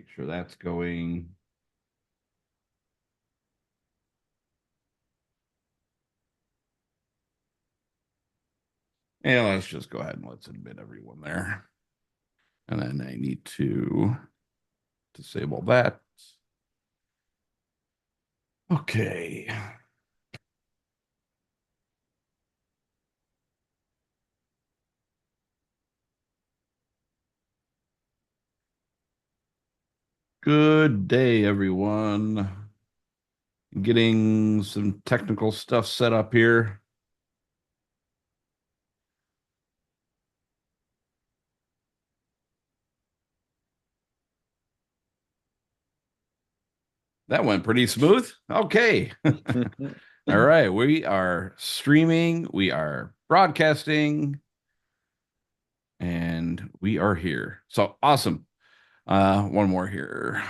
Make sure that's going. And let's just go ahead and let's admit everyone there. And then I need to disable that. Okay. Good day, everyone. Getting some technical stuff set up here. That went pretty smooth. Okay. All right. We are streaming, we are broadcasting, and we are here. So awesome. One more here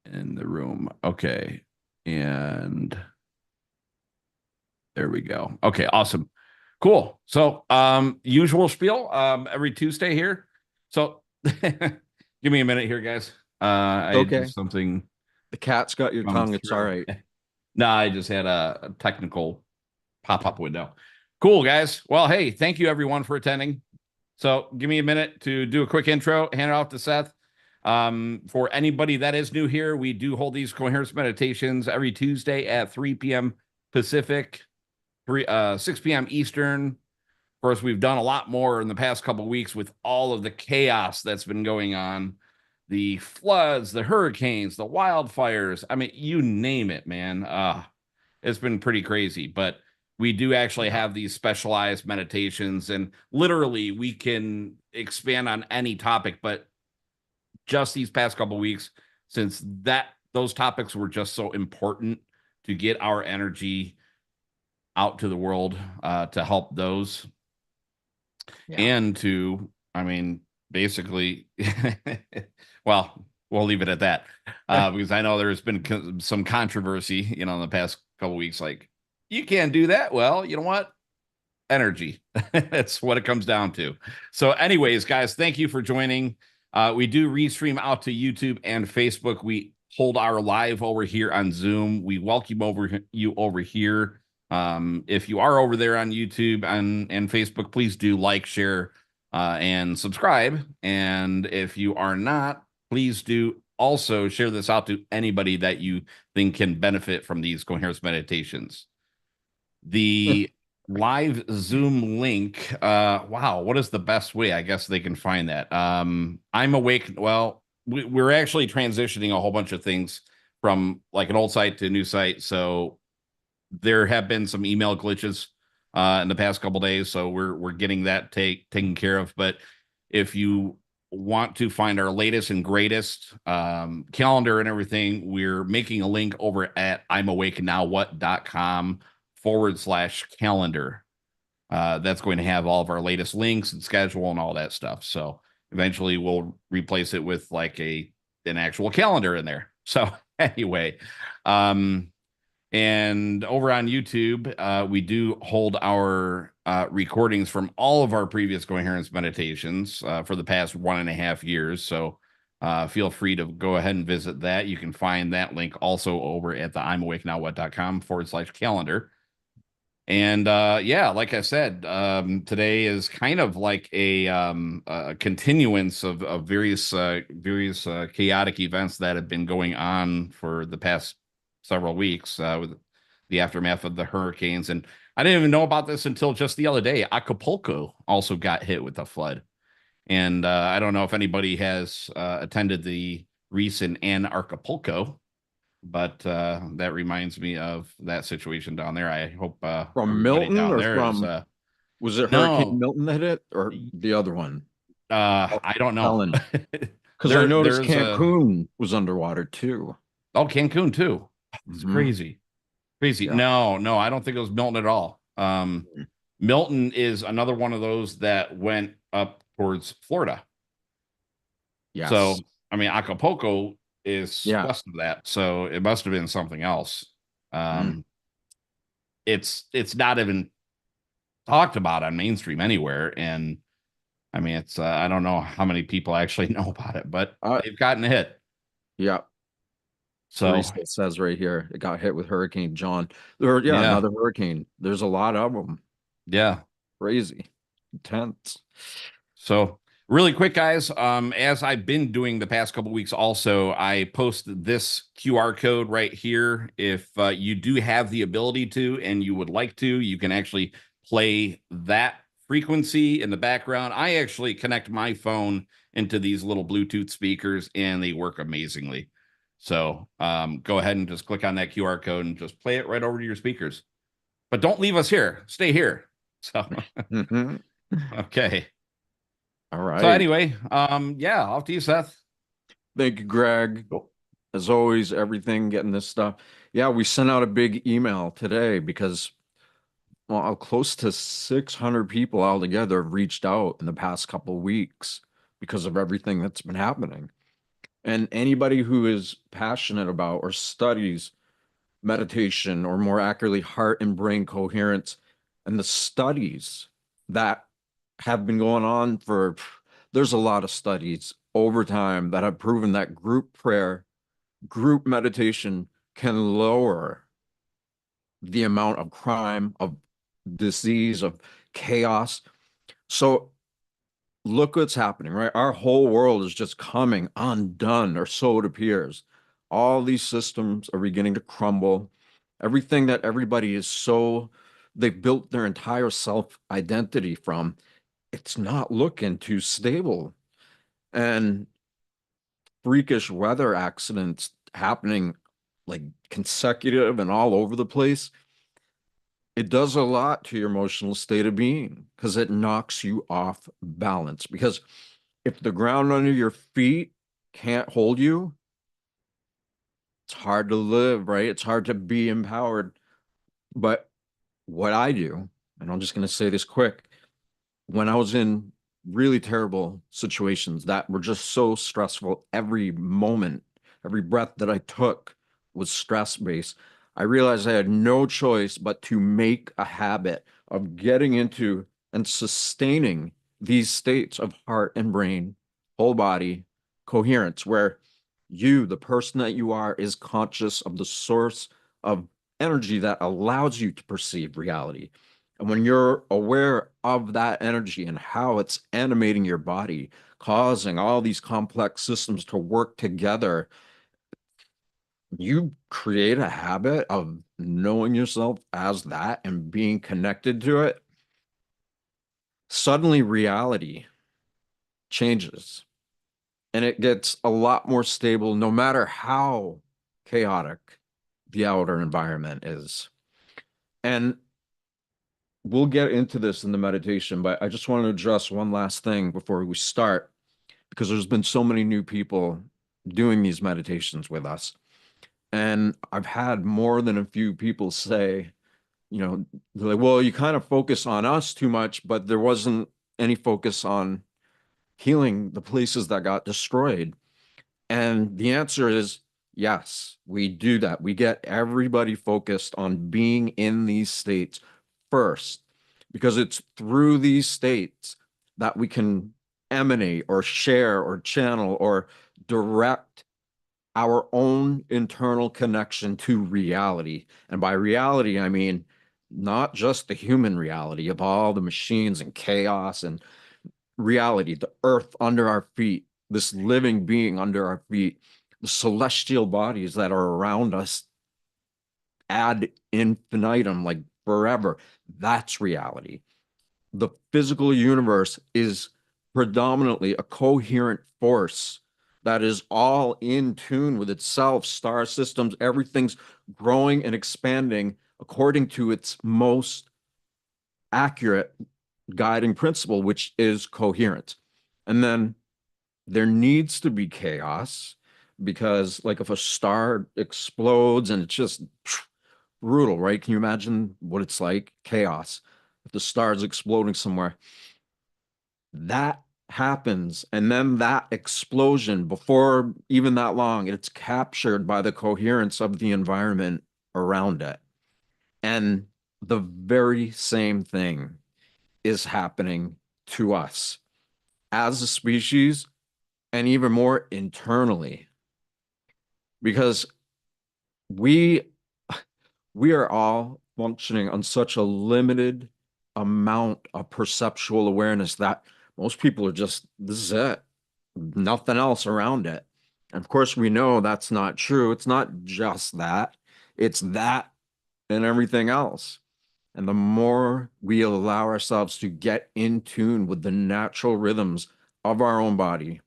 in the room. Okay. And there we go. Okay, awesome. Cool. So usual spiel every Tuesday here. So give me a minute here, guys. I Okay. did something. The cat's got your tongue. It's all right. No, I just had a technical pop-up window. Cool, guys. Well, hey, thank you everyone for attending. So give me a minute to do a quick intro, hand it off to Seth. For anybody that is new here, we do hold these coherence meditations every Tuesday at 3 p.m. Pacific, 6 p.m. Eastern. Of course, we've done a lot more in the past couple of weeks with all of the chaos that's been going on. The floods, the hurricanes, the wildfires. I mean, you name it, man. It's been pretty crazy, but we do actually have these specialized meditations, and literally we can expand on any topic, but just these past couple of weeks, since those topics were just so important to get our energy out to the world, to help those, and to, I mean, basically, well, we'll leave it at that, because I know there's been some controversy, in the past couple of weeks, like, you can't do that. Well, you know what? Energy. That's what it comes down to. So anyways, guys, thank you for joining. We do restream out to YouTube and Facebook. We hold our live over here on Zoom. We welcome you over here. If you are over there on YouTube and Facebook, please do like, share, and subscribe. And if you are not, please do also share this out to anybody that you think can benefit from these coherence meditations. The live Zoom link, wow, what is the best way? I guess they can find that. I'm awake. Well, we're actually transitioning a whole bunch of things from like an old site to a new site. So there have been some email glitches in the past couple days. So we're getting that taken care of. But if you want to find our latest and greatest calendar and everything, we're making a link over at I'mAwakeNowWhat.com/calendar. That's going to have all of our latest links and schedule and all that stuff. So eventually we'll replace it with like an actual calendar in there. So anyway, and over on YouTube, we do hold our recordings from all of our previous coherence meditations for the past 1.5 years. So feel free to go ahead and visit that. You can find that link also over at the I'mAwakeNowWhat.com/calendar. And yeah, like I said, today is kind of like a continuance of various chaotic events that have been going on for the past several weeks with the aftermath of the hurricanes. And I didn't even know about this until just the other day. Acapulco also got hit with a flood. And I don't know if anybody has attended the recent Acapulco, but that reminds me of that situation down there. I hope From Milton down or there from is, was it Hurricane no, Milton that hit or the other one? I don't know. Ellen. Because I noticed there's Cancun was underwater too. Cancun too. It's Mhm. crazy. Yeah. No, I don't think it was Milton at all. Milton is another one of those that went up towards Florida. So Yes. I mean, Acapulco is Yeah. west of that, so it must have been something else. Mm. It's not even talked about on mainstream anywhere, and I mean, it's I don't know how many people actually know about it, but Uh, they've gotten hit. yeah. So Teresa says right here, it got hit with Hurricane John. Or yeah, yeah, another hurricane. There's a lot of them. yeah. Crazy. Intense. So really quick, guys, as I've been doing the past couple weeks, also I post this QR code right here. If you do have the ability to and you would like to, you can actually play that frequency in the background. I actually connect my phone into these little Bluetooth speakers and they work amazingly. So go ahead and just click on that QR code and just play it right over to your speakers. But don't leave us here. Stay here. So Mhm. okay. All So right. anyway, yeah, off to you, Seth. Thank you, Greg. Cool. As always, everything getting this stuff. Yeah, we sent out a big email today because, well, close to 600 people altogether have reached out in the past couple of weeks because of everything that's been happening. And anybody who is passionate about or studies meditation, or more accurately, heart and brain coherence, and the studies that have been going on for, there's a lot of studies over time that have proven that group prayer, group meditation can lower the amount of crime, of disease, of chaos. So look what's happening, right? Our whole world is just coming undone, or so it appears. All these systems are beginning to crumble. Everything that everybody is so, they've built their entire self identity from, it's not looking too stable. And freakish weather accidents happening like consecutive and all over the place, it does a lot to your emotional state of being because it knocks you off balance. Because if the ground under your feet can't hold you, it's hard to live, right? It's hard to be empowered. But what I do, and I'm just going to say this quick, when I was in really terrible situations that were just so stressful, every moment, every breath that I took was stress based. I realized I had no choice but to make a habit of getting into and sustaining these states of heart and brain, whole body coherence, where you, the person that you are, is conscious of the source of energy that allows you to perceive reality. And when you're aware of that energy and how it's animating your body, causing all these complex systems to work together, you create a habit of knowing yourself as that and being connected to it. Suddenly, reality changes and it gets a lot more stable, no matter how chaotic the outer environment is. And we'll get into this in the meditation, but I just want to address one last thing before we start, because there's been so many new people doing these meditations with us. And I've had more than a few people say, they're like, well, you kind of focus on us too much, but there wasn't any focus on healing the places that got destroyed. And the answer is yes, we do that. We get everybody focused on being in these states first, because it's through these states that we can emanate or share or channel or direct our own internal connection to reality. And by reality, I mean not just the human reality of all the machines and chaos and reality, the earth under our feet, this living being under our feet, the celestial bodies that are around us ad infinitum, like forever. That's reality. The physical universe is predominantly a coherent force that is all in tune with itself, star systems, everything's growing and expanding according to its most accurate guiding principle, which is coherence. And then there needs to be chaos because, like, if a star explodes and it's just brutal, right? Can you imagine what it's like? Chaos. If the star is exploding somewhere, that happens. And then that explosion, before even that long, it's captured by the coherence of the environment around it. And the very same thing is happening to us. as a species and even more internally, because we we are all functioning on such a limited amount of perceptual awareness that most people are just, this is it, nothing else around it. And of course, we know that's not true. It's not just that, it's that and everything else. And the more we allow ourselves to get in tune with the natural rhythms of our own body,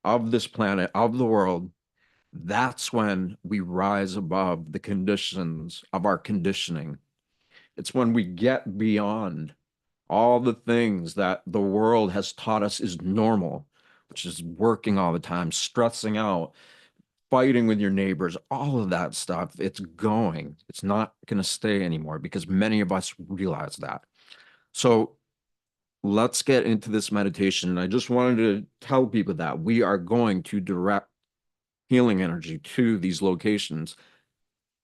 of this planet, of the world, that's when we rise above the conditions of our conditioning. It's when we get beyond all the things that the world has taught us is normal, which is working all the time, stressing out, fighting with your neighbors, all of that stuff. It's going. It's not going to stay anymore because many of us realize that. So let's get into this meditation. I just wanted to tell people that we are going to direct healing energy to these locations.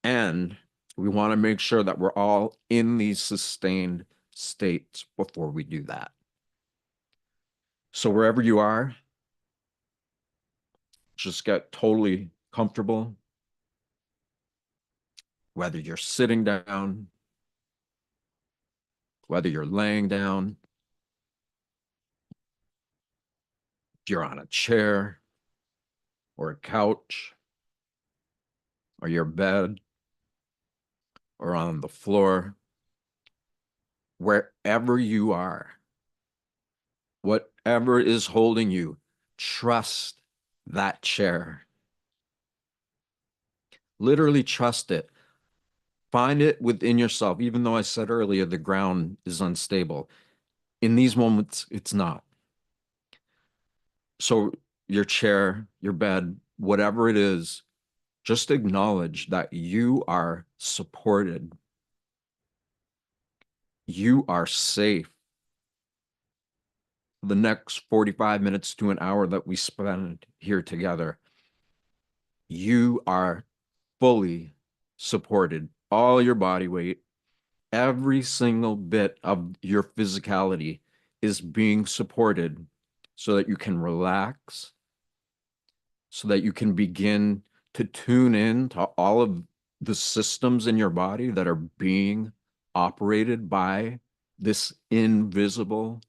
And we want to make sure that we're all in these sustained states before we do that. So wherever you are, just get totally comfortable, whether you're sitting down, whether you're laying down, if you're on a chair or a couch or your bed or on the floor, wherever you are, whatever is holding you, trust that chair. Literally trust it. Find it within yourself, even though I said earlier the ground is unstable. In these moments, it's not. So your chair, your bed, whatever it is, just acknowledge that you are supported. You are safe. The next 45 minutes to an hour that we spend here together, you are fully supported. All your body weight, every single bit of your physicality is being supported so that you can relax, so that you can begin to tune in to all of the systems in your body that are being operated by this invisible,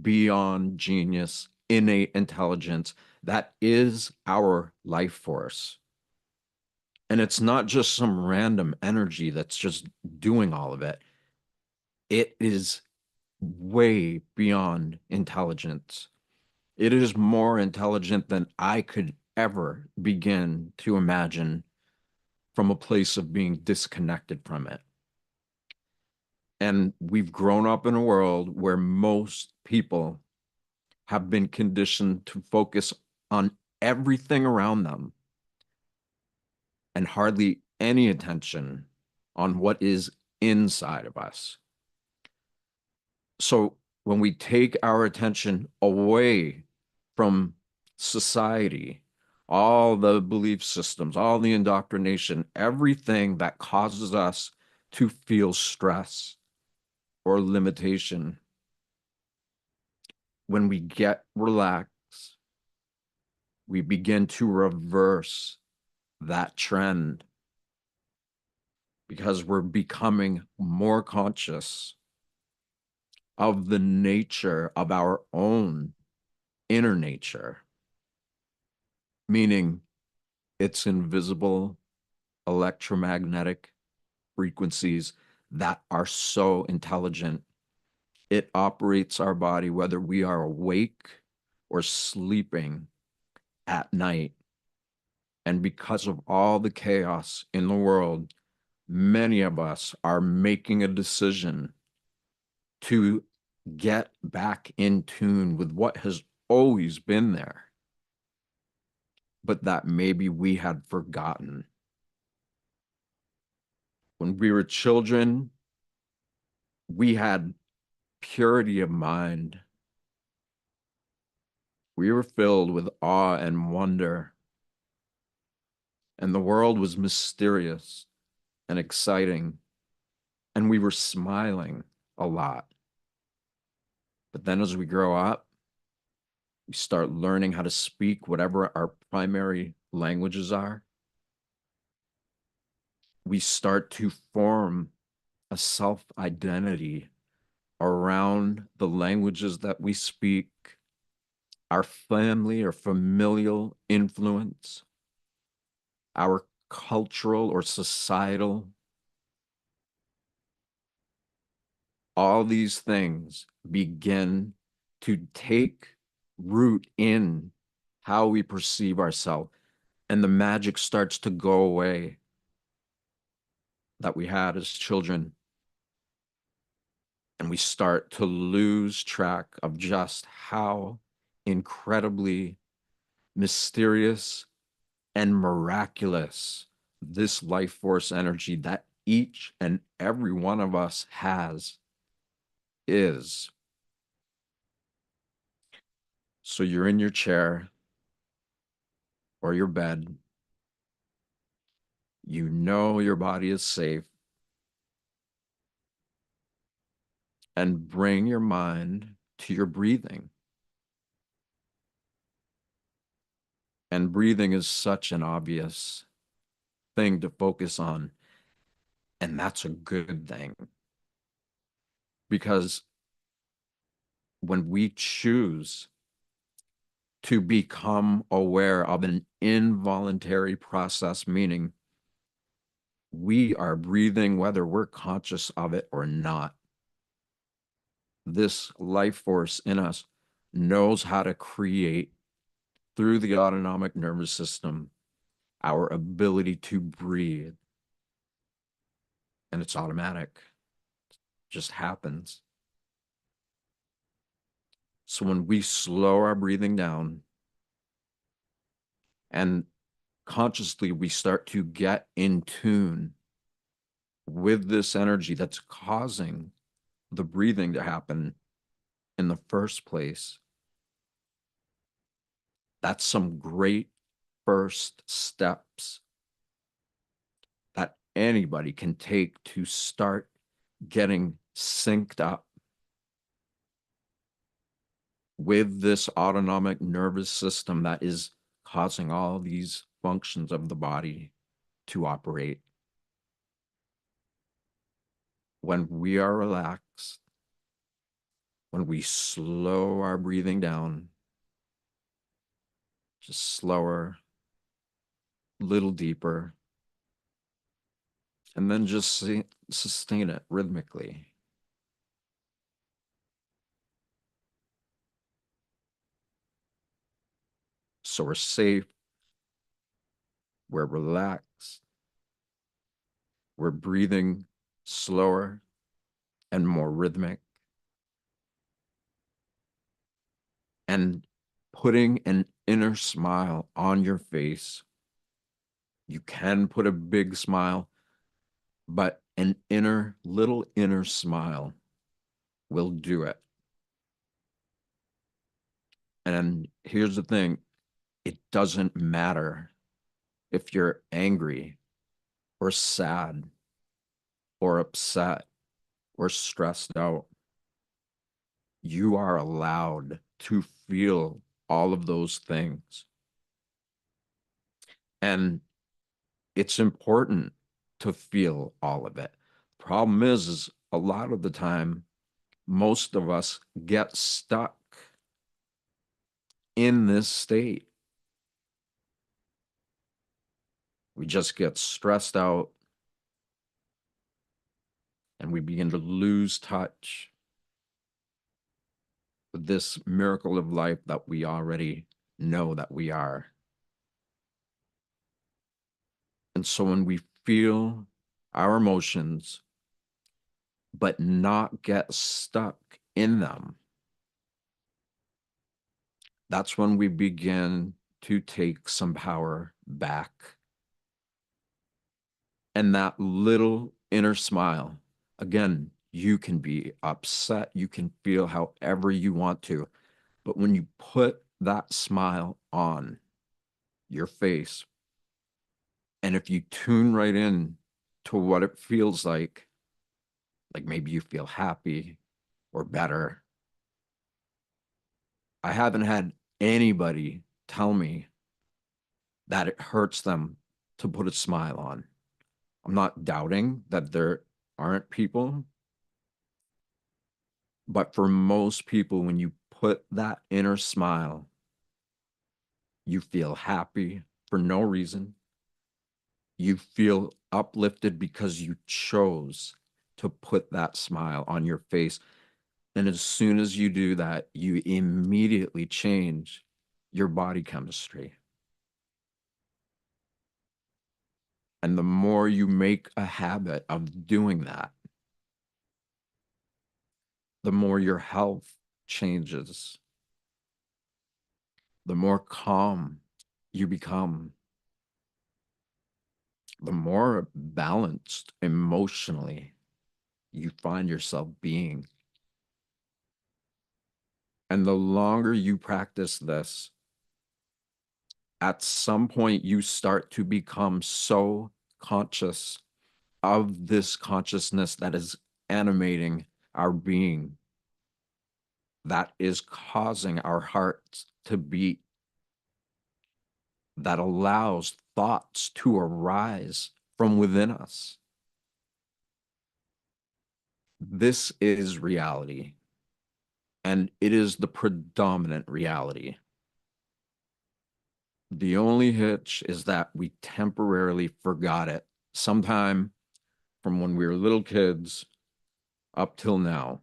beyond genius, innate intelligence that is our life force. And it's not just some random energy that's just doing all of it. It is way beyond intelligence. It is more intelligent than I could ever begin to imagine from a place of being disconnected from it. And we've grown up in a world where most people have been conditioned to focus on everything around them and hardly any attention on what is inside of us. So when we take our attention away from society, all the belief systems, all the indoctrination, everything that causes us to feel stress or limitation, when we get relaxed, we begin to reverse that trend because we're becoming more conscious of the nature of our own inner nature, meaning it's invisible electromagnetic frequencies that are so intelligent. It operates our body whether we are awake or sleeping at night. And because of all the chaos in the world, many of us are making a decision to get back in tune with what has always been there, but that maybe we had forgotten. When we were children, we had purity of mind. We were filled with awe and wonder, and the world was mysterious and exciting, and we were smiling a lot. But then as we grow up, We start learning how to speak whatever our primary languages are. We start to form a self-identity around the languages that we speak, our family or familial influence, our cultural or societal. All these things begin to take root in how we perceive ourselves, and the magic starts to go away that we had as children. And we start to lose track of just how incredibly mysterious and miraculous this life force energy that each and every one of us has is. So you're in your chair or your bed. You know your body is safe. And bring your mind to your breathing. And breathing is such an obvious thing to focus on. And that's a good thing. Because when we choose to become aware of an involuntary process, meaning we are breathing whether we're conscious of it or not, this life force in us knows how to create through the autonomic nervous system our ability to breathe. And it's automatic, it just happens. So when we slow our breathing down and consciously we start to get in tune with this energy that's causing the breathing to happen in the first place, that's some great first steps that anybody can take to start getting synced up with this autonomic nervous system that is causing all these functions of the body to operate. When we are relaxed, when we slow our breathing down, just slower, a little deeper, and then just sustain it rhythmically. So we're safe, we're relaxed, we're breathing slower and more rhythmic, and putting an inner smile on your face. You can put a big smile, but an little inner smile will do it. And here's the thing, it doesn't matter if you're angry or sad or upset or stressed out. You are allowed to feel all of those things. And it's important to feel all of it. Problem is a lot of the time, most of us get stuck in this state. We just get stressed out and we begin to lose touch with this miracle of life that we already know that we are. And so when we feel our emotions, but not get stuck in them, that's when we begin to take some power back. And that little inner smile, again, you can be upset, you can feel however you want to, but when you put that smile on your face, and if you tune right in to what it feels like maybe you feel happy or better. I haven't had anybody tell me that it hurts them to put a smile on. I'm not doubting that there aren't people, but for most people, when you put that inner smile, you feel happy for no reason. You feel uplifted because you chose to put that smile on your face. And as soon as you do that, you immediately change your body chemistry. And the more you make a habit of doing that, the more your health changes, the more calm you become, the more balanced emotionally you find yourself being. And the longer you practice this, at some point you start to become so conscious of this consciousness that is animating our being, that is causing our hearts to beat, that allows thoughts to arise from within us. This is reality, and it is the predominant reality. The only hitch is that we temporarily forgot it sometime from when we were little kids up till now.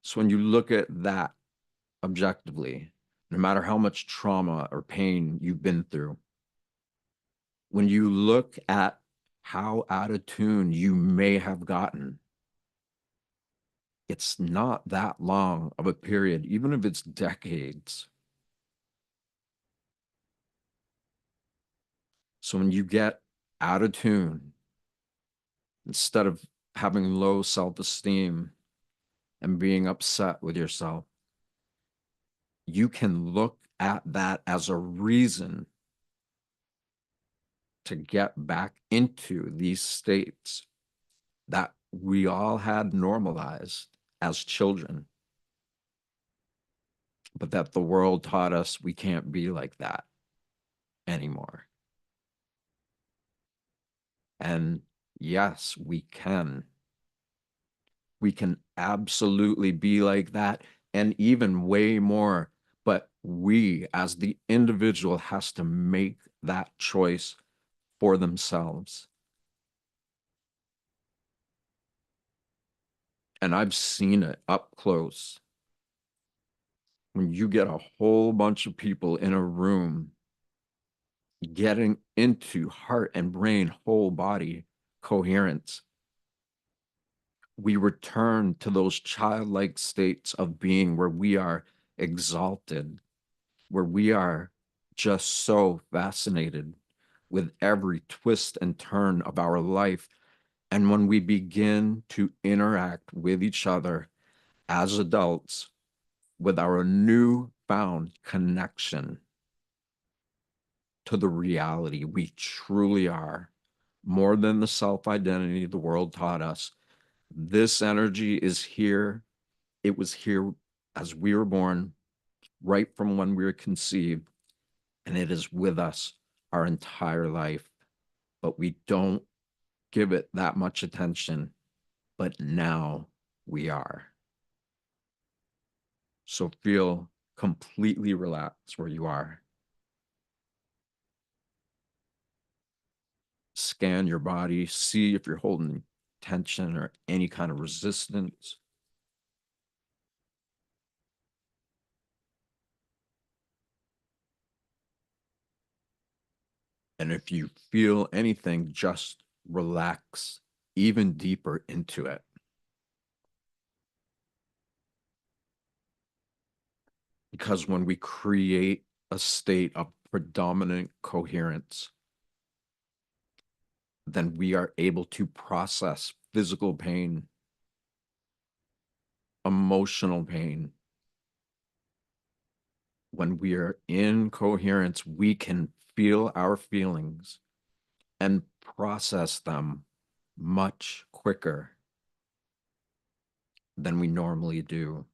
So when you look at that objectively, no matter how much trauma or pain you've been through, when you look at how out of tune you may have gotten, it's not that long of a period, even if it's decades. So when you get out of tune, instead of having low self-esteem and being upset with yourself, you can look at that as a reason to get back into these states that we all had normalized as children, but that the world taught us we can't be like that anymore. And yes, we can. We can absolutely be like that and even way more. But we, as the individual, has to make that choice for themselves. And I've seen it up close. When you get a whole bunch of people in a room getting into heart and brain, whole body coherence, we return to those childlike states of being where we are exalted, where we are just so fascinated with every twist and turn of our life. And when we begin to interact with each other as adults with our newfound connection to the reality we truly are, more than the self-identity the world taught us, this energy is here. It was here as we were born, right from when we were conceived, and it is with us our entire life. But we don't give it that much attention, but now we are. So feel completely relaxed where you are. Scan your body, see if you're holding tension or any kind of resistance. And if you feel anything, just relax even deeper into it. Because when we create a state of predominant coherence, then we are able to process physical pain, emotional pain. When we are in coherence, we can feel our feelings and process them much quicker than we normally do.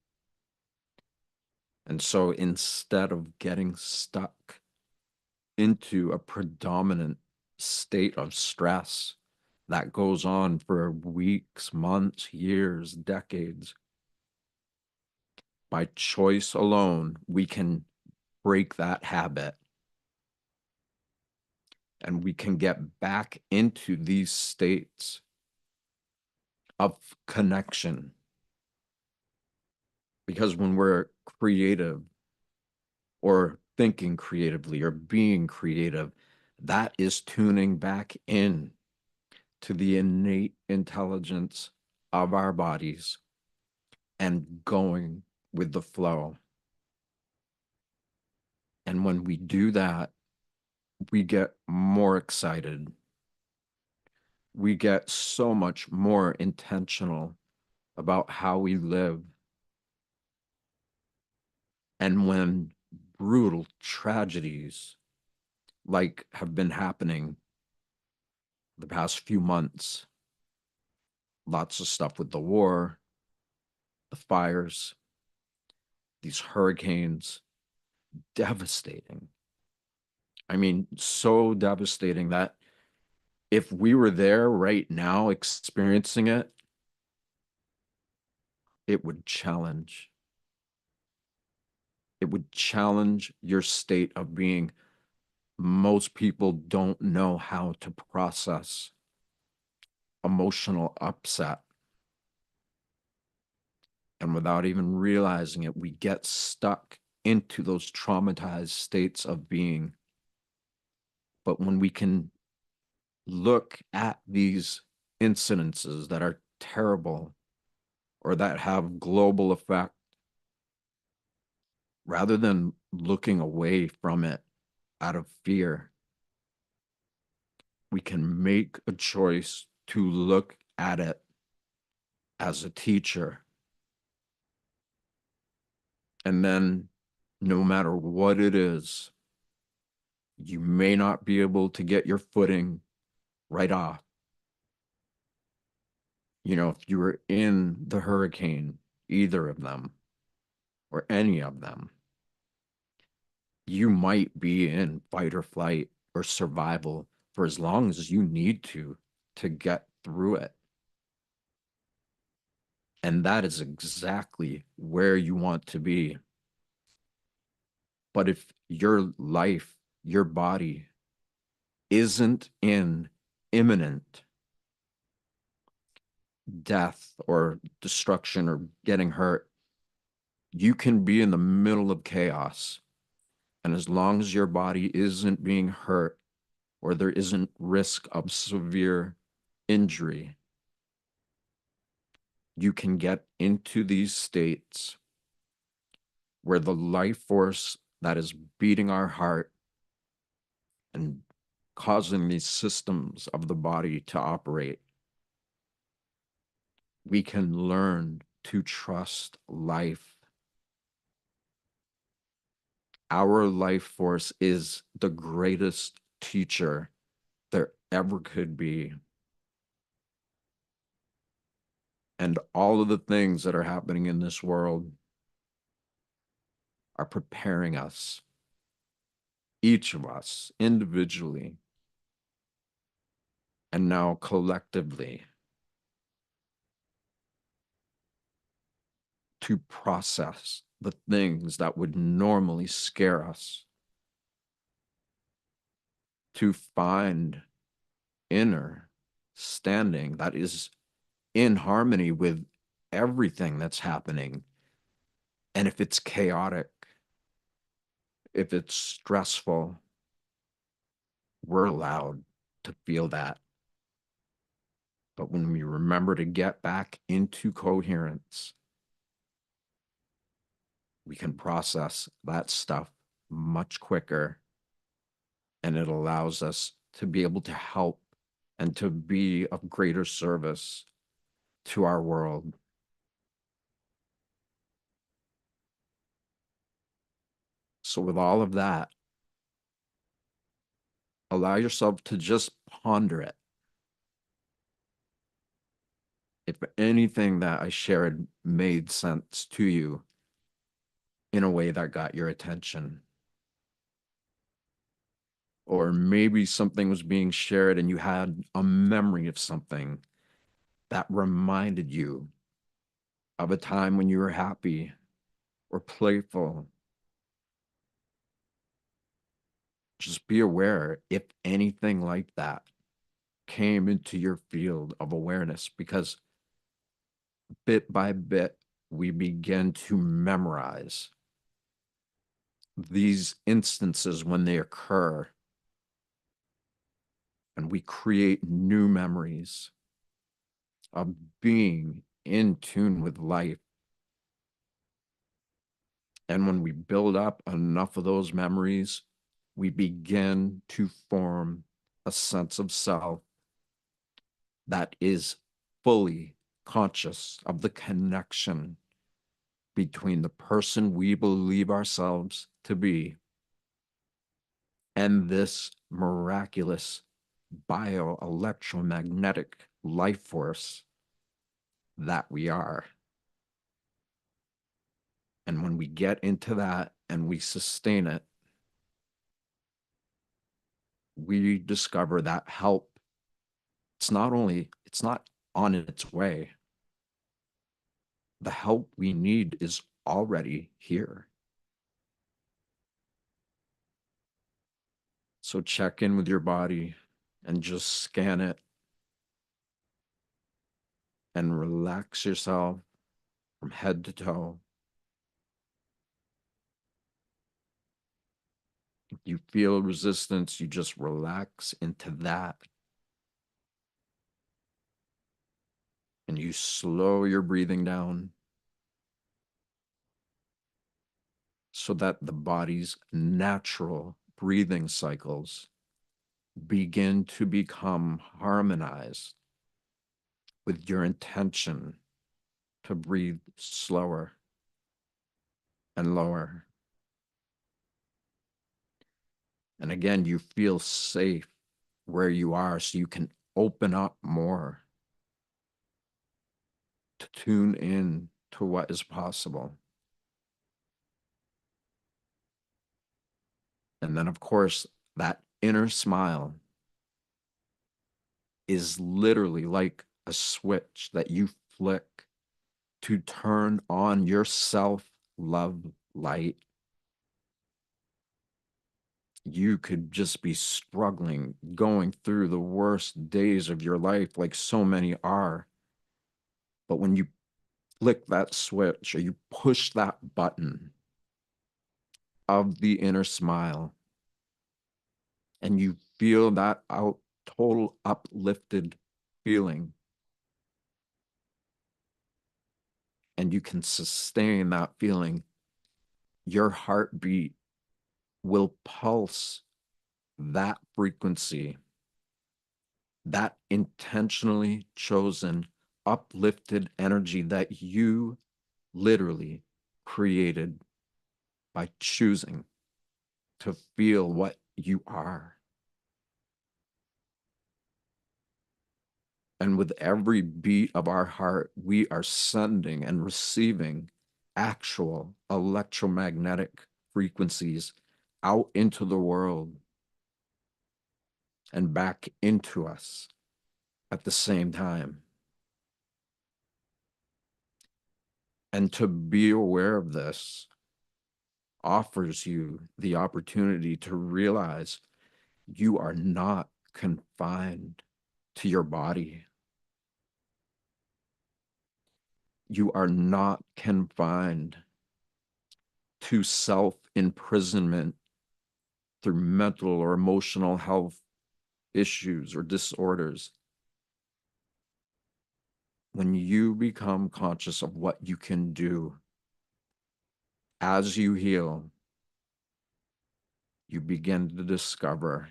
And so instead of getting stuck into a predominant state of stress that goes on for weeks, months, years, decades, by choice alone, we can break that habit and we can get back into these states of connection. Because when we're creative or thinking creatively or being creative, that is tuning back in to the innate intelligence of our bodies and going with the flow. And when we do that, we get more excited. We get so much more intentional about how we live. And when brutal tragedies like have been happening the past few months, lots of stuff with the war, the fires, these hurricanes, devastating. I mean, so devastating that if we were there right now experiencing it, it would challenge. It would challenge your state of being. Most people don't know how to process emotional upset. And without even realizing it, we get stuck into those traumatized states of being. But when we can look at these incidences that are terrible or that have global effect, rather than looking away from it out of fear, we can make a choice to look at it as a teacher. And then, no matter what it is, you may not be able to get your footing right off. You know, if you were in the hurricane, either of them, or any of them, you might be in fight or flight or survival for as long as you need to get through it. And that is exactly where you want to be. But if your life, your body isn't in imminent death or destruction or getting hurt, you can be in the middle of chaos. And as long as your body isn't being hurt or there isn't risk of severe injury, you can get into these states where the life force that is beating our heart and causing these systems of the body to operate, we can learn to trust life. Our life force is the greatest teacher there ever could be. And all of the things that are happening in this world are preparing us, each of us individually, and now collectively, to process the things that would normally scare us, to find inner standing that is in harmony with everything that's happening. And if it's chaotic, if it's stressful, we're allowed to feel that. But when we remember to get back into coherence, we can process that stuff much quicker. And it allows us to be able to help and to be of greater service to our world. So, with all of that, allow yourself to just ponder it. If anything that I shared made sense to you, in a way that got your attention. Or maybe something was being shared and you had a memory of something that reminded you of a time when you were happy or playful. Just be aware if anything like that came into your field of awareness, because bit by bit, we begin to memorize these instances when they occur, and we create new memories of being in tune with life. And when we build up enough of those memories, we begin to form a sense of self that is fully conscious of the connection between the person we believe ourselves to be and this miraculous bioelectromagnetic life force that we are. And when we get into that and we sustain it, we discover that help, it's not on its way. The help we need is already here. So check in with your body and just scan it and relax yourself from head to toe. If you feel resistance, you just relax into that. And you slow your breathing down so that the body's natural breathing cycles begin to become harmonized with your intention to breathe slower and lower. And again, you feel safe where you are, so you can open up more to tune in to what is possible. And then, of course, that inner smile is literally like a switch that you flick to turn on your self-love light. You could just be struggling, going through the worst days of your life, like so many are. But when you flick that switch or you push that button of the inner smile and you feel that out total uplifted feeling, and you can sustain that feeling, your heartbeat will pulse that frequency, that intentionally chosen, uplifted energy that you literally created by choosing to feel what you are. And with every beat of our heart, we are sending and receiving actual electromagnetic frequencies out into the world and back into us at the same time. And to be aware of this offers you the opportunity to realize you are not confined to your body. You are not confined to self-imprisonment through mental or emotional health issues or disorders. When you become conscious of what you can do as you heal, you begin to discover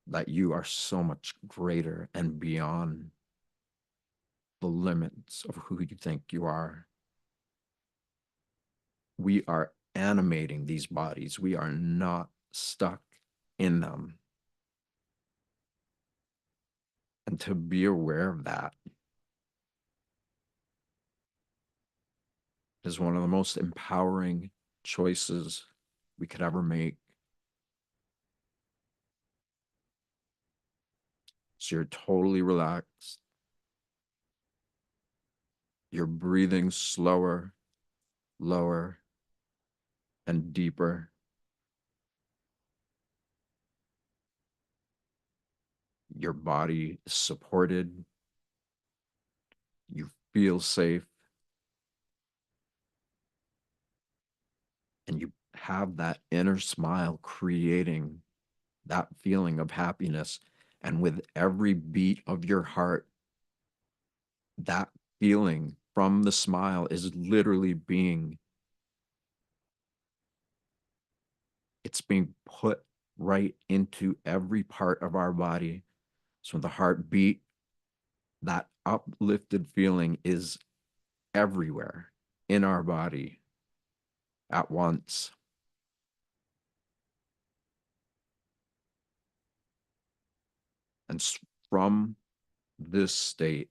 that you are so much greater and beyond the limits of who you think you are. We are animating these bodies. We are not stuck in them. And to be aware of that is one of the most empowering choices we could ever make. So you're totally relaxed. You're breathing slower, lower, and deeper. Your body is supported. You feel safe. And you have that inner smile creating that feeling of happiness. And with every beat of your heart, that feeling from the smile is literally it's being put right into every part of our body. So the heartbeat, that uplifted feeling is everywhere in our body at once. And from this state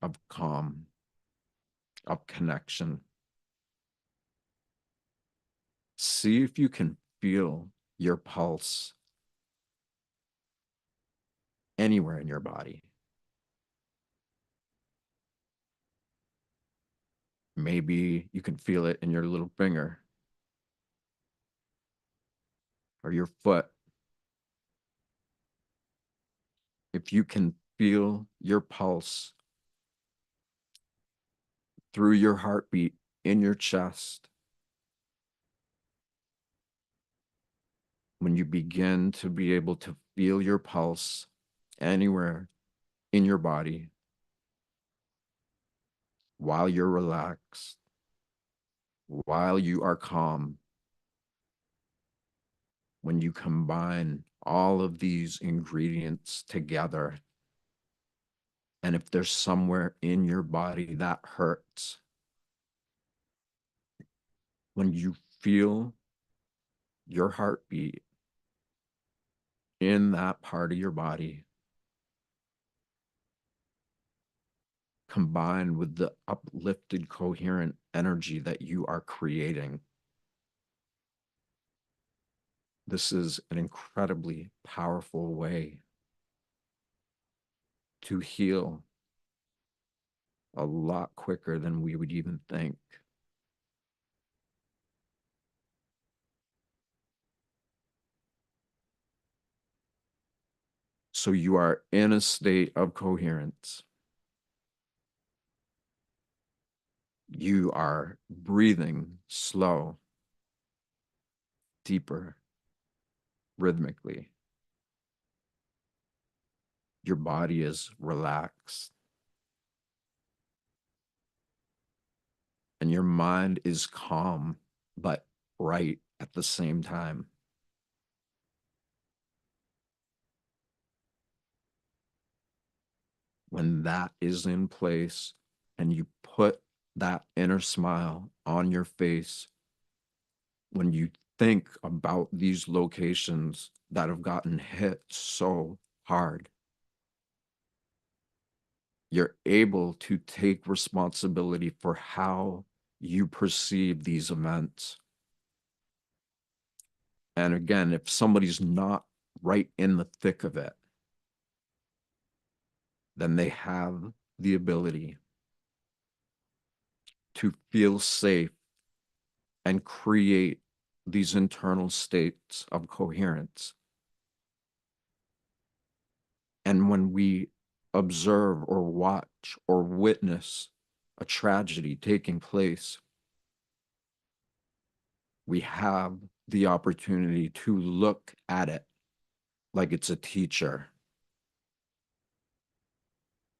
of calm, of connection, see if you can feel your pulse anywhere in your body. Maybe you can feel it in your little finger or your foot. If you can feel your pulse through your heartbeat in your chest, when you begin to be able to feel your pulse anywhere in your body while you're relaxed, while you are calm, when you combine all of these ingredients together, and if there's somewhere in your body that hurts, when you feel your heartbeat in that part of your body, combined with the uplifted, coherent energy that you are creating, this is an incredibly powerful way to heal a lot quicker than we would even think. So you are in a state of coherence. You are breathing slow, deeper, rhythmically. Your body is relaxed. And your mind is calm, but bright at the same time. When that is in place and you put that inner smile on your face, when you think about these locations that have gotten hit so hard, you're able to take responsibility for how you perceive these events. And again, if somebody's not right in the thick of it, then they have the ability to feel safe and create these internal states of coherence. And when we observe or watch or witness a tragedy taking place, we have the opportunity to look at it like it's a teacher,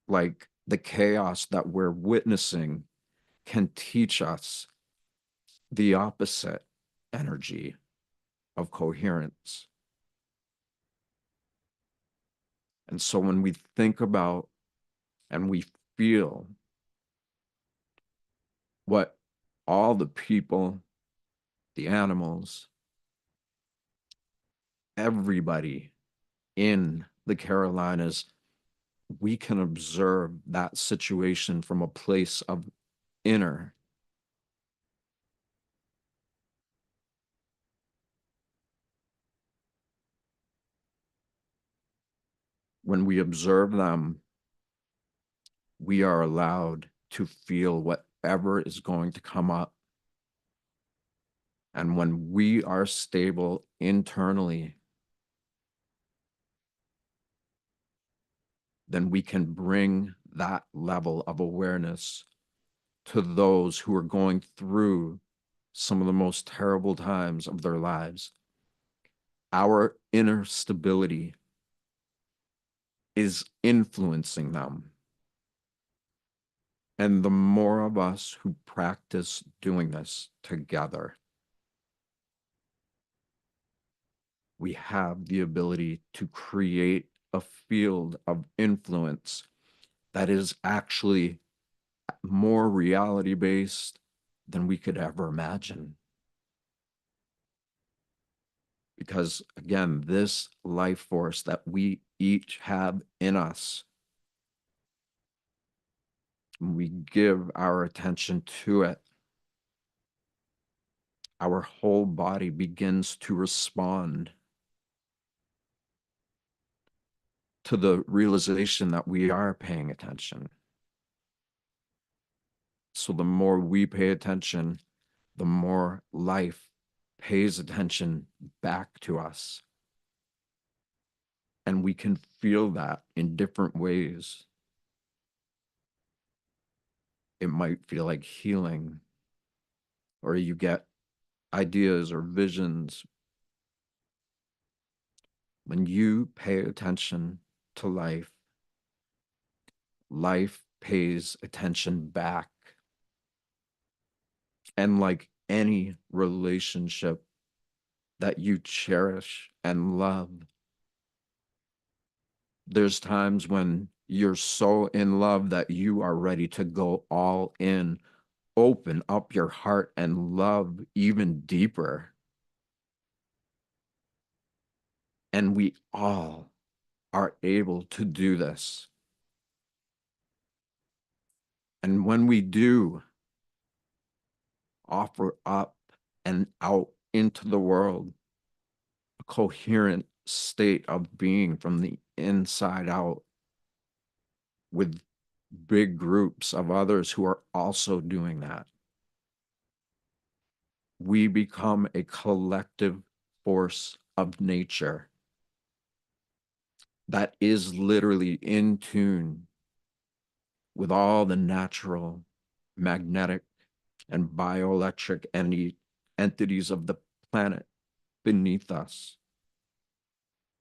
like the chaos that we're witnessing can teach us the opposite energy of coherence. And so when we think about and we feel what all the people, the animals, everybody in the Carolinas we can observe that situation from a place of inner. When we observe them, we are allowed to feel whatever is going to come up. And when we are stable internally, then we can bring that level of awareness to those who are going through some of the most terrible times of their lives. Our inner stability is influencing them. And the more of us who practice doing this together, we have the ability to create a field of influence that is actually more reality-based than we could ever imagine. Because again, this life force that we each have in us, when we give our attention to it, our whole body begins to respond to the realization that we are paying attention. So the more we pay attention, the more life pays attention back to us. And we can feel that in different ways. It might feel like healing, or you get ideas or visions. When you pay attention to life, life pays attention back. And like any relationship that you cherish and love, there's times when you're so in love that you are ready to go all in, open up your heart and love even deeper. And we all are able to do this. And when we do offer up and out into the world a coherent state of being from the inside out, with big groups of others who are also doing that, we become a collective force of nature that is literally in tune with all the natural, magnetic, and bioelectric entities of the planet beneath us,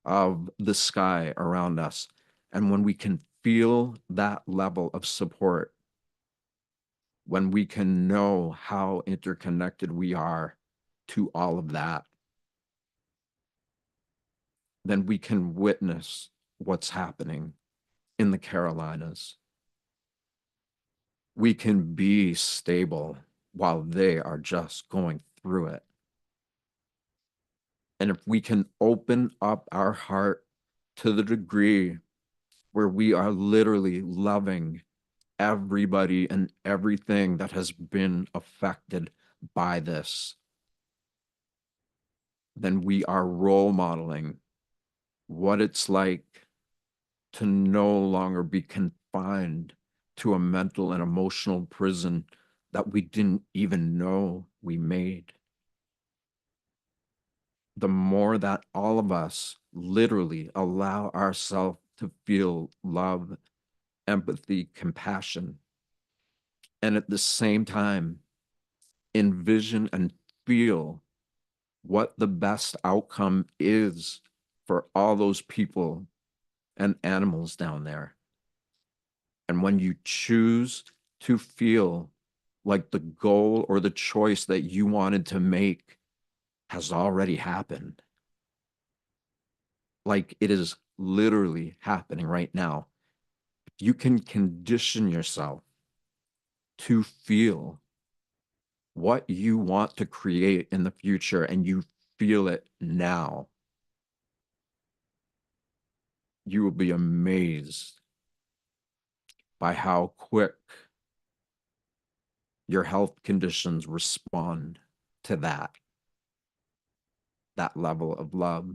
of the sky around us. And when we can feel that level of support, when we can know how interconnected we are to all of that, then we can witness what's happening in the Carolinas. We can be stable while they are just going through it. And if we can open up our heart to the degree where we are literally loving everybody and everything that has been affected by this, then we are role modeling what it's like to no longer be confined to a mental and emotional prison that we didn't even know we made. The more that all of us literally allow ourselves to feel love, empathy, compassion, and at the same time envision and feel what the best outcome is for all those people and animals down there. And when you choose to feel like the goal or the choice that you wanted to make has already happened, like it is literally happening right now, you can condition yourself to feel what you want to create in the future, and you feel it now. You will be amazed by how quick your health conditions respond to that level of love.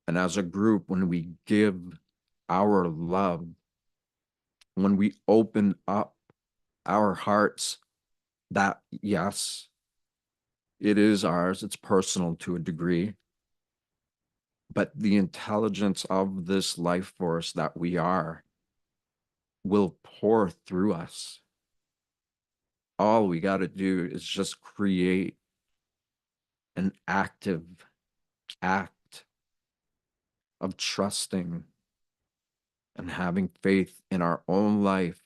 And as a group, when we give our love, when we open up our hearts, that yes, it is ours, it's personal to a degree, but the intelligence of this life force that we are will pour through us. All we got to do is just create an active act of trusting and having faith in our own life.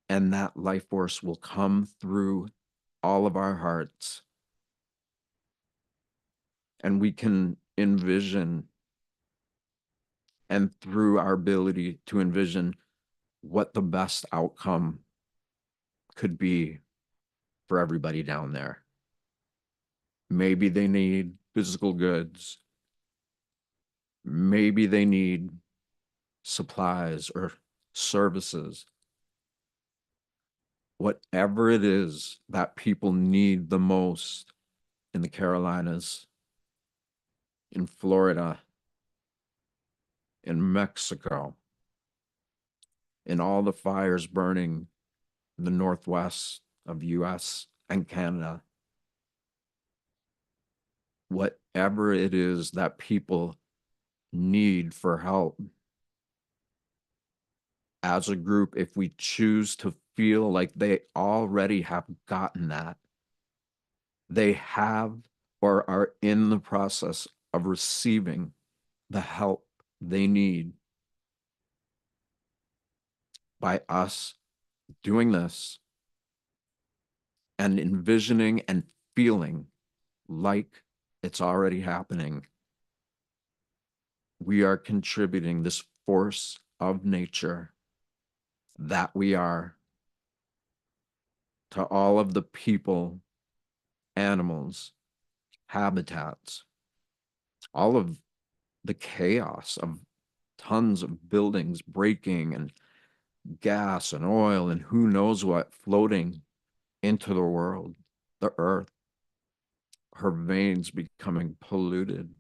And that life force will come through all of our hearts. And we can envision, and through our ability to envision what the best outcome could be for everybody down there. Maybe they need physical goods. Maybe they need supplies or services. Whatever it is that people need the most in the Carolinas, in Florida, in Mexico, in all the fires burning in the northwest of US and Canada, whatever it is that people need for help, as a group, if we choose to feel like they already have gotten that, they have or are in the process of receiving the help they need by us doing this and envisioning and feeling like it's already happening, we are contributing this force of nature that we are to all of the people, animals, habitats, all of the chaos of tons of buildings breaking and gas and oil and who knows what floating into the world, the earth, her veins becoming polluted.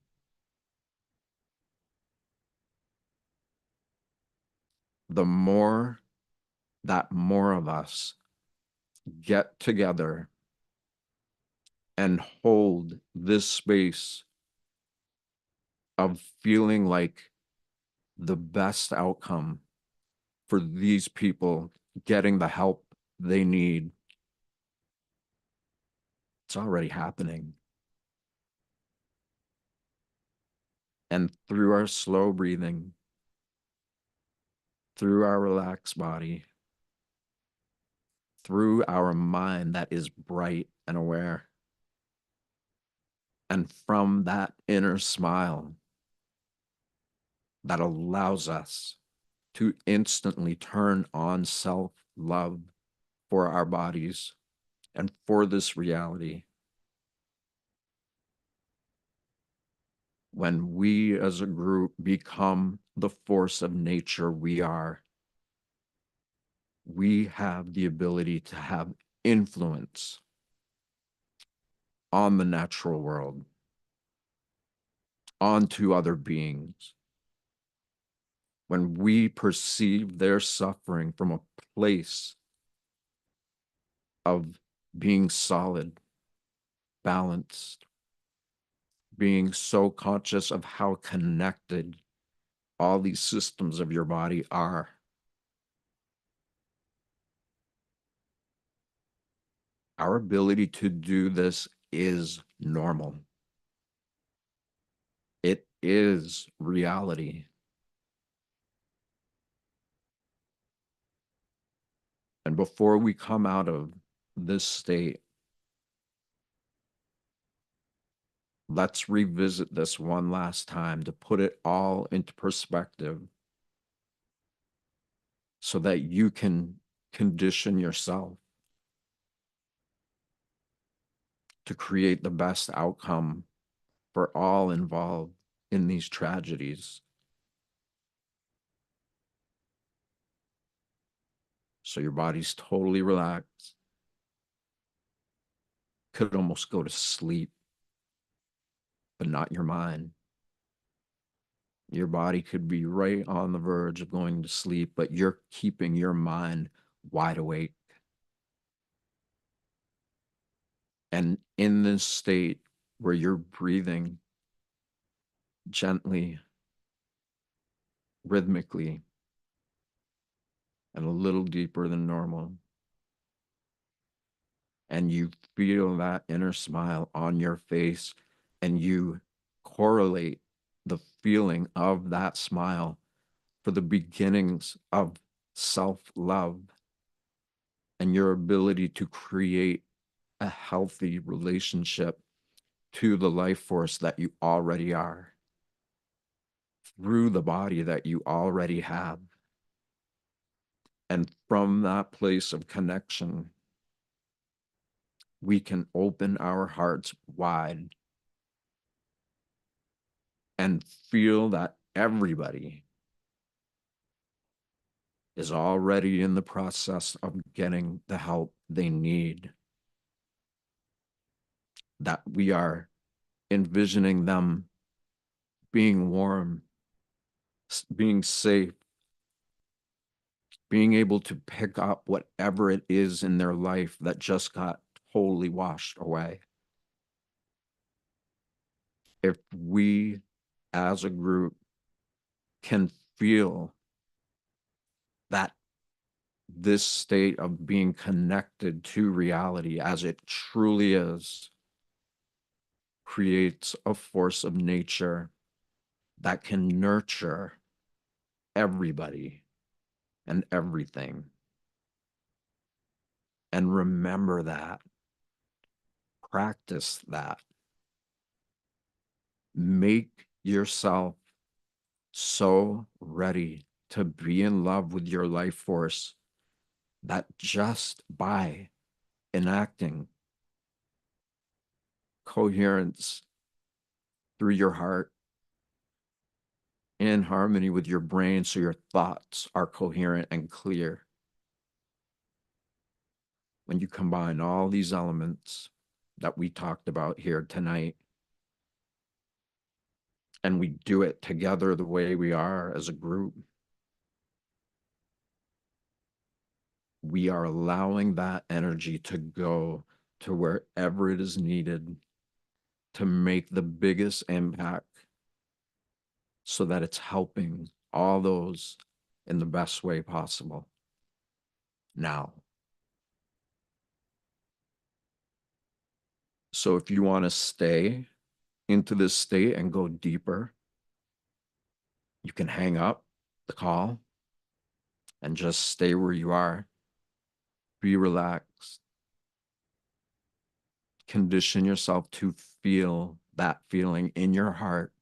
The more that more of us get together and hold this space of feeling like the best outcome for these people getting the help they need, it's already happening. And through our slow breathing, through our relaxed body, through our mind that is bright and aware, and from that inner smile that allows us to instantly turn on self-love for our bodies and for this reality. When we as a group become the force of nature we are, we have the ability to have influence on the natural world, onto other beings. When we perceive their suffering from a place of being solid, balanced, being so conscious of how connected all these systems of your body are. Our ability to do this is normal. It is reality. And before we come out of this state, let's revisit this one last time to put it all into perspective so that you can condition yourself to create the best outcome for all involved in these tragedies. So your body's totally relaxed. Could almost go to sleep, but not your mind. Your body could be right on the verge of going to sleep, but you're keeping your mind wide awake. And in this state where you're breathing gently, rhythmically, and a little deeper than normal, and you feel that inner smile on your face, and you correlate the feeling of that smile for the beginnings of self-love and your ability to create a healthy relationship to the life force that you already are through the body that you already have. And from that place of connection, we can open our hearts wide and feel that everybody is already in the process of getting the help they need. That we are envisioning them being warm, being safe, being able to pick up whatever it is in their life that just got totally washed away. If we as a group can feel that this state of being connected to reality as it truly is creates a force of nature that can nurture everybody and everything. And remember that. Practice that. Make yourself so ready to be in love with your life force that just by enacting coherence through your heart in harmony with your brain so your thoughts are coherent and clear. When you combine all these elements that we talked about here tonight, and we do it together the way we are as a group, we are allowing that energy to go to wherever it is needed to make the biggest impact so that it's helping all those in the best way possible now. So if you want to stay into this state and go deeper, you can hang up the call and just stay where you are. Be relaxed. Condition yourself to feel that feeling in your heart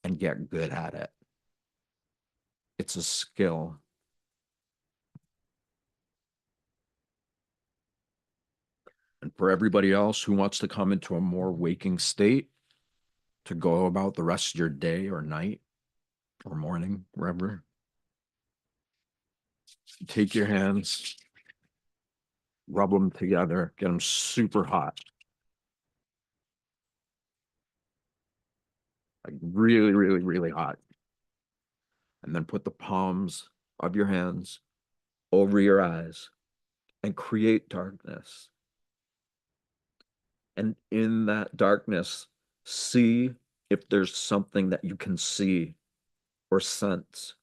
and get good at it. It's a skill. And for everybody else who wants to come into a more waking state to go about the rest of your day or night or morning, wherever, take your hands, rub them together, get them super hot. Like really, really, really hot. And then put the palms of your hands over your eyes and create darkness. And in that darkness, see if there's something that you can see or sense,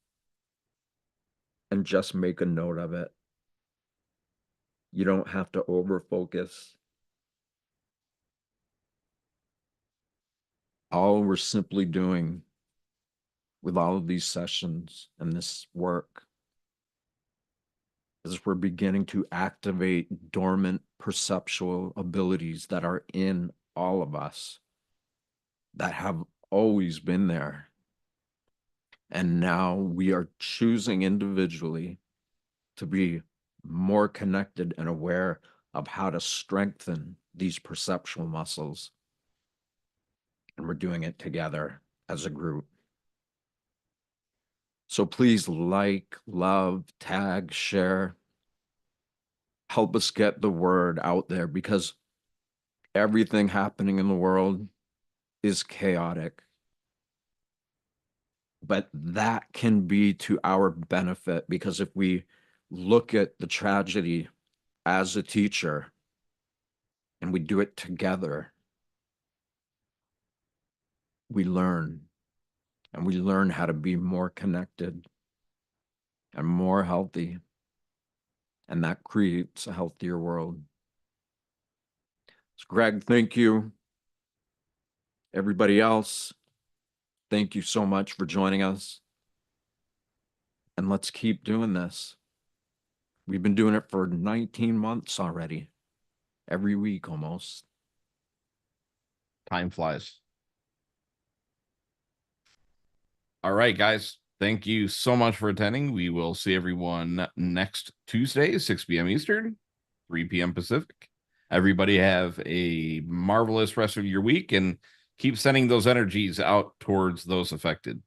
and just make a note of it. You don't have to over focus. All we're simply doing with all of these sessions and this work is we're beginning to activate dormant perceptual abilities that are in all of us that have always been there. And now we are choosing individually to be more connected and aware of how to strengthen these perceptual muscles. And we're doing it together as a group. So please like, love, tag, share. Help us get the word out there because everything happening in the world is chaotic. But that can be to our benefit because if we look at the tragedy as a teacher and we do it together, we learn and we learn how to be more connected and more healthy. And that creates a healthier world. So Greg, thank you. Everybody else, thank you so much for joining us. And let's keep doing this. We've been doing it for 19 months already, every week almost. Time flies. All right, guys. Thank you so much for attending. We will see everyone next Tuesday, 6 p.m. Eastern, 3 p.m. Pacific. Everybody have a marvelous rest of your week and keep sending those energies out towards those affected.